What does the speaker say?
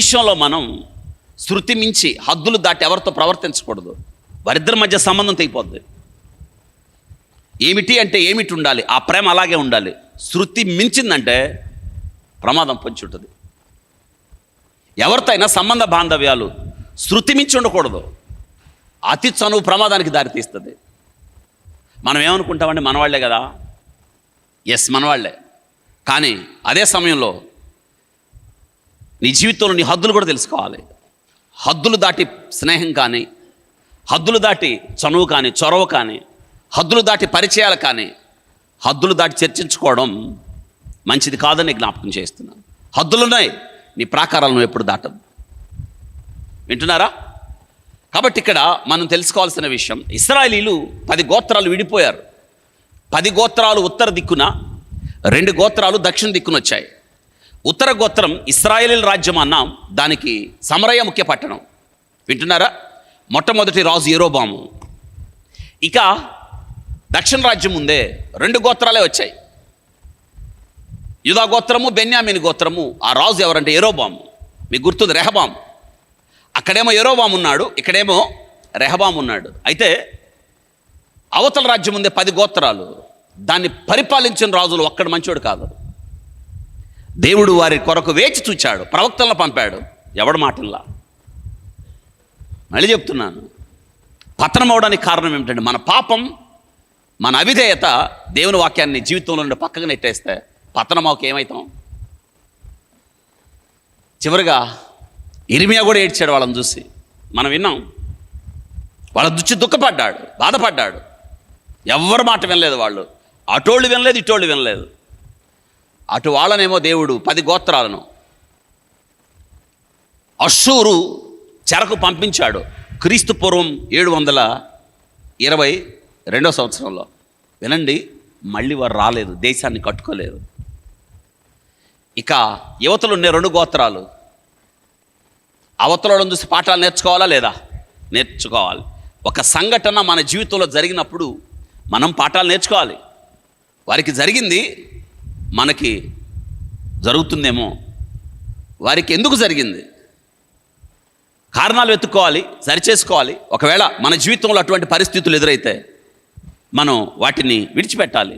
విషయంలో మనం శృతి మించి హద్దులు దాటి ఎవరితో ప్రవర్తించకూడదు. వారిద్దరి మధ్య సంబంధం తెగిపోద్ది. ఏమిటి అంటే ఏమిటి ఉండాలి, ఆ ప్రేమ అలాగే ఉండాలి. శృతి మించిందంటే ప్రమాదం పొంచి ఉంటుంది. ఎవరితో అయినా సంబంధ బాంధవ్యాలు శృతి మించి ఉండకూడదు. అతి చనువు ప్రమాదానికి దారితీస్తుంది. మనం ఏమనుకుంటామంటే మనవాళ్లే కదా, ఎస్ మనవాళ్లే, కానీ అదే సమయంలో నీ జీవితంలో నీ హద్దులు కూడా తెలుసుకోవాలి. హద్దులు దాటి స్నేహం కానీ, హద్దులు దాటి చనువు కానీ, చొరవ కానీ, హద్దులు దాటి పరిచయాలు కానీ, హద్దులు దాటి చర్చించుకోవడం మంచిది కాదని జ్ఞాపకం చేస్తున్నాను. హద్దులున్నాయి, నీ ప్రాకారాలను ఎప్పుడు దాటదు. వింటున్నారా? కాబట్టి ఇక్కడ మనం తెలుసుకోవాల్సిన విషయం, ఇశ్రాయేలీలు 10 గోత్రాలు విడిపోయారు. 10 గోత్రాలు ఉత్తర దిక్కున, 2 గోత్రాలు దక్షిణ దిక్కున వచ్చాయి. ఉత్తర గోత్రం ఇశ్రాయేలీల రాజ్యం అన్నాం, దానికి సమరయ ముఖ్య పట్టణం. వింటున్నారా? మొట్టమొదటి రాజు యెరోబాము. ఇక దక్షిణ రాజ్యం ముందే 2 గోత్రాలే వచ్చాయి, యూదా గోత్రము, బెన్యామీను గోత్రము. ఆ రాజు ఎవరంటే యెరోబాము. మీకు గుర్తుంది, రెహబాము. అక్కడేమో యెరోబాము ఉన్నాడు, ఇక్కడేమో రెహబాము ఉన్నాడు. అయితే అవతల రాజ్యం ముందే 10 గోత్రాలు, దాన్ని పరిపాలించిన రాజులు ఒక్కడు మంచోడు కాదు. దేవుడు వారి కొరకు వేచి చూచాడు, ప్రవక్తలను పంపాడు, ఎవడు మాటల్లా. మళ్ళీ చెప్తున్నాను, పతనం అవడానికి కారణం ఏమిటంటే మన పాపం, మన అవిధేయత. దేవుని వాక్యాన్ని జీవితంలో నుండి పక్కకు నెట్టేస్తే పతనమావుకి ఏమవుతాం? చివరిగా ఇర్మియా కూడా ఏడ్చాడు వాళ్ళని చూసి, మనం విన్నాం. వాళ్ళ చూసి దుఃఖపడ్డాడు, బాధపడ్డాడు. ఎవరి మాట వినలేదు వాళ్ళు, అటోళ్ళు వినలేదు, ఇటోళ్ళు వినలేదు. అటు వాళ్ళనేమో దేవుడు 10 గోత్రాలను అష్షూరు చెరకు పంపించాడు క్రీస్తు పూర్వం 722 సంవత్సరంలో. వినండి, మళ్ళీ వారు రాలేదు, దేశాన్ని కట్టుకోలేదు. ఇక యువతలు ఉండే 2 గోత్రాలు, అవతలను చూసి పాఠాలు నేర్చుకోవాలా లేదా? నేర్చుకోవాలి. ఒక సంఘటన మన జీవితంలో జరిగినప్పుడు మనం పాఠాలు నేర్చుకోవాలి. వారికి జరిగింది మనకి జరుగుతుందేమో, వారికి ఎందుకు జరిగింది, కారణాలు వెతుక్కోవాలి, సరిచేసుకోవాలి. ఒకవేళ మన జీవితంలో అటువంటి పరిస్థితులు ఎదురైతే మనం వాటిని విడిచిపెట్టాలి.